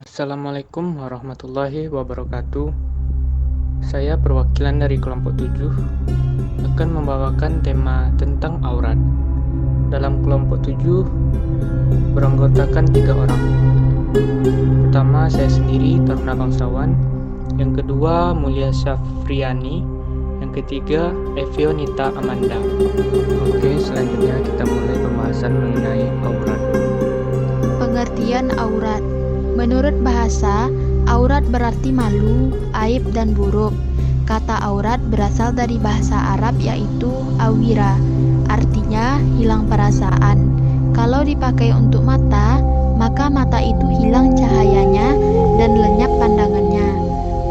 Assalamualaikum warahmatullahi wabarakatuh. Saya perwakilan dari kelompok 7 akan membawakan tema tentang aurat. Dalam kelompok 7 beranggotakan 3 orang. Pertama, saya sendiri, Taruna Bangsawan. Yang kedua, Mulia Syafriani. Yang ketiga, Evionita Amanda. Oke, selanjutnya kita mulai pembahasan mengenai aurat. Pengertian aurat. Menurut bahasa, aurat berarti malu, aib, dan buruk. Kata aurat berasal dari bahasa Arab yaitu awira, artinya hilang perasaan. Kalau dipakai untuk mata, maka mata itu hilang cahayanya dan lenyap pandangannya.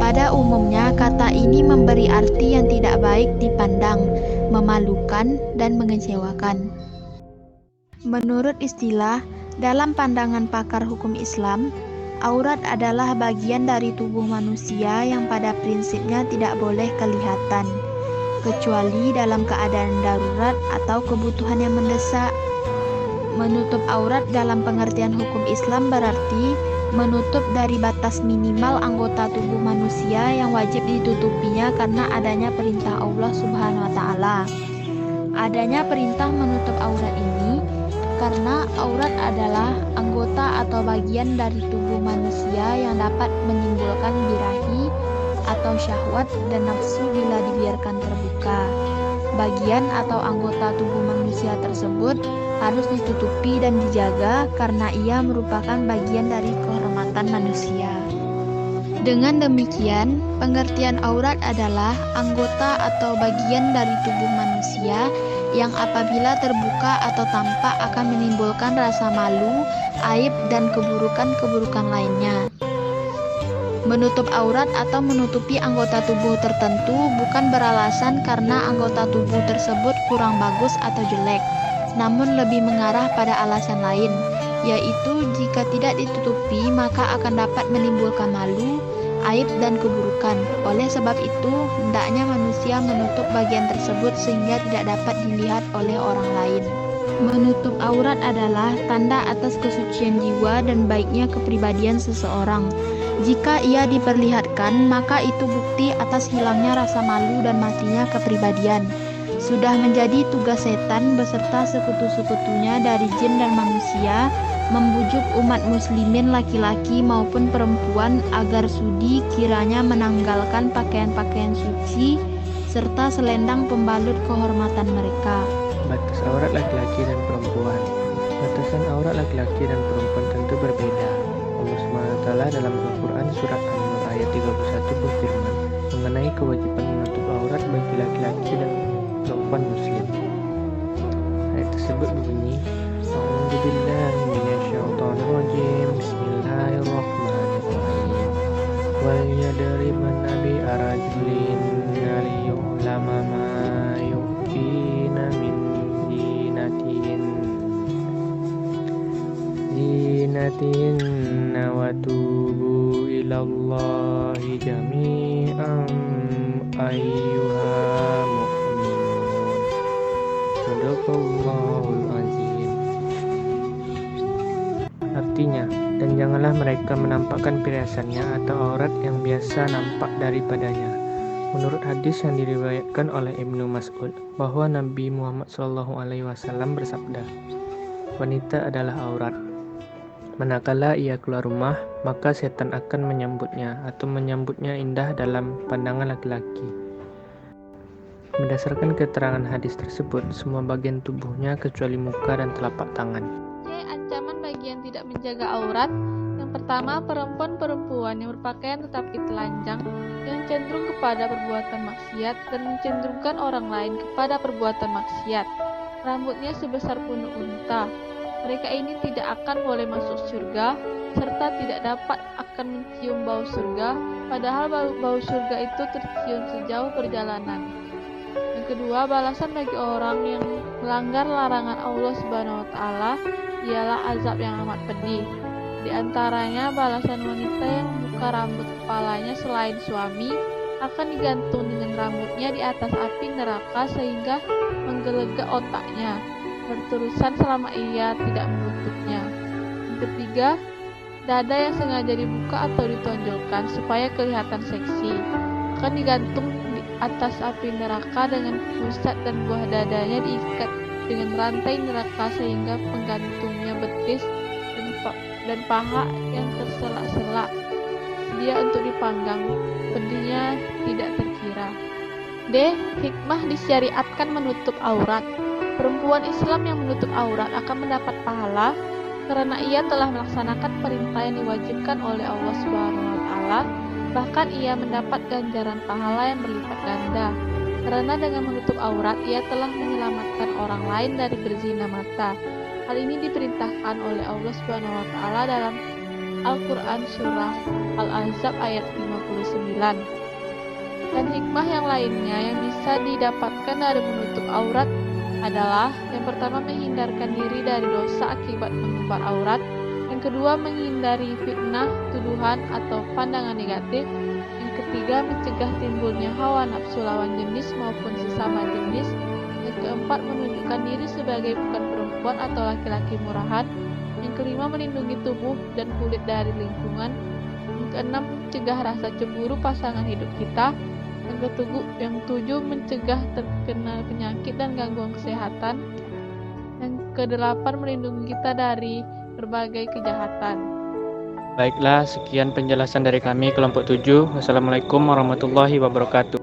Pada umumnya, kata ini memberi arti yang tidak baik dipandang, memalukan, dan mengecewakan. Menurut istilah, dalam pandangan pakar hukum Islam, aurat adalah bagian dari tubuh manusia yang pada prinsipnya tidak boleh kelihatan, kecuali dalam keadaan darurat atau kebutuhan yang mendesak. Menutup aurat dalam pengertian hukum Islam berarti menutup dari batas minimal anggota tubuh manusia yang wajib ditutupinya karena adanya perintah Allah Subhanahu wa Ta'ala. Adanya perintah menutup aurat ini karena aurat adalah anggota atau bagian dari tubuh manusia yang dapat menimbulkan birahi atau syahwat dan nafsu bila dibiarkan terbuka. Bagian atau anggota tubuh manusia tersebut harus ditutupi dan dijaga karena ia merupakan bagian dari kehormatan manusia. Dengan demikian, pengertian aurat adalah anggota atau bagian dari tubuh manusia yang apabila terbuka atau tampak akan menimbulkan rasa malu, aib, dan keburukan-keburukan lainnya. Menutup aurat atau menutupi anggota tubuh tertentu bukan beralasan karena anggota tubuh tersebut kurang bagus atau jelek, namun lebih mengarah pada alasan lain, yaitu jika tidak ditutupi maka akan dapat menimbulkan malu, aib, dan keburukan. Oleh sebab itu, hendaknya manusia menutup bagian tersebut sehingga tidak dapat dilihat oleh orang lain. Menutup aurat adalah tanda atas kesucian jiwa dan baiknya kepribadian seseorang. Jika ia diperlihatkan, maka itu bukti atas hilangnya rasa malu dan matinya kepribadian. Sudah menjadi tugas setan beserta sekutu-sekutunya dari jin dan manusia membujuk umat muslimin laki-laki maupun perempuan agar sudi kiranya menanggalkan pakaian-pakaian suci serta selendang pembalut kehormatan mereka. Batas aurat laki-laki dan perempuan. Batasan aurat laki-laki dan perempuan tentu berbeda. Allah SWT dalam Al-Quran surat An-Nur ayat 31 berfirman mengenai kewajiban menutup aurat bagi laki-laki dan perempuan muslim. Ayat tersebut berbunyi, A'udzubillahi minasyaitonirrajim. Bismillahirrahmanirrahim. Wal yadribna bi arjulinna liyu'lama ma yukhfina min zinatinna wa tubu ilallahi jami'an ayyuha mu'minun. Sadaqallahul azim. Artinya, dan janganlah mereka menampakkan perhiasannya atau aurat yang biasa nampak daripadanya. Menurut hadis yang diriwayatkan oleh Ibnu Mas'ud bahwa Nabi Muhammad SAW bersabda, wanita adalah aurat. Manakala ia keluar rumah, maka setan akan menyambutnya atau menyambutnya indah dalam pandangan laki-laki. Berdasarkan keterangan hadis tersebut, semua bagian tubuhnya kecuali muka dan telapak tangan. Ancaman bagi yang tidak menjaga aurat. Yang pertama, perempuan-perempuan yang berpakaian tetapi telanjang, yang cenderung kepada perbuatan maksiat dan mencenderungkan orang lain kepada perbuatan maksiat. Rambutnya sebesar punuk unta. Mereka ini tidak akan boleh masuk surga, serta tidak dapat akan mencium bau surga, padahal bau surga itu tercium sejauh perjalanan. Yang kedua, balasan bagi orang yang melanggar larangan Allah Subhanahu wa Ta'ala ialah azab yang amat pedih. Di antaranya, balasan wanita yang membuka rambut kepalanya selain suami akan digantung dengan rambutnya di atas api neraka sehingga menggelegak otaknya, berterusan selama ia tidak menutupnya. Yang ketiga, Dada yang sengaja dibuka atau ditonjolkan supaya kelihatan seksi akan digantung di atas api neraka dengan pusat dan buah dadanya diikat dengan rantai neraka sehingga penggantungnya betis dan paha yang terselak-selak sedia untuk dipanggang, pedihnya tidak terkira. D. Hikmah disyariatkan menutup aurat. Perempuan Islam yang menutup aurat akan mendapat pahala karena ia telah melaksanakan perintah yang diwajibkan oleh Allah Subhanahu wa taala. Bahkan ia mendapat ganjaran pahala yang berlipat ganda. Karena dengan menutup aurat ia telah menyelamatkan orang lain dari berzina mata. Hal ini diperintahkan oleh Allah Subhanahu wa taala dalam Al-Qur'an surah Al-Ahzab ayat 59. Dan hikmah yang lainnya yang bisa didapatkan dari menutup aurat adalah yang pertama menghindarkan diri dari dosa akibat mengumbar aurat, yang kedua menghindari fitnah, tuduhan atau pandangan negatif, yang ketiga mencegah timbulnya hawa nafsu lawan jenis maupun sesama jenis, yang keempat menunjukkan diri sebagai bukan perempuan atau laki-laki murahan, yang kelima melindungi tubuh dan kulit dari lingkungan, yang keenam mencegah rasa cemburu pasangan hidup kita, yang ketujuh mencegah terkena penyakit dan gangguan kesehatan, yang kedelapan melindungi kita dari berbagai kejahatan. Baiklah, sekian penjelasan dari kami kelompok 7. Wassalamualaikum warahmatullahi wabarakatuh.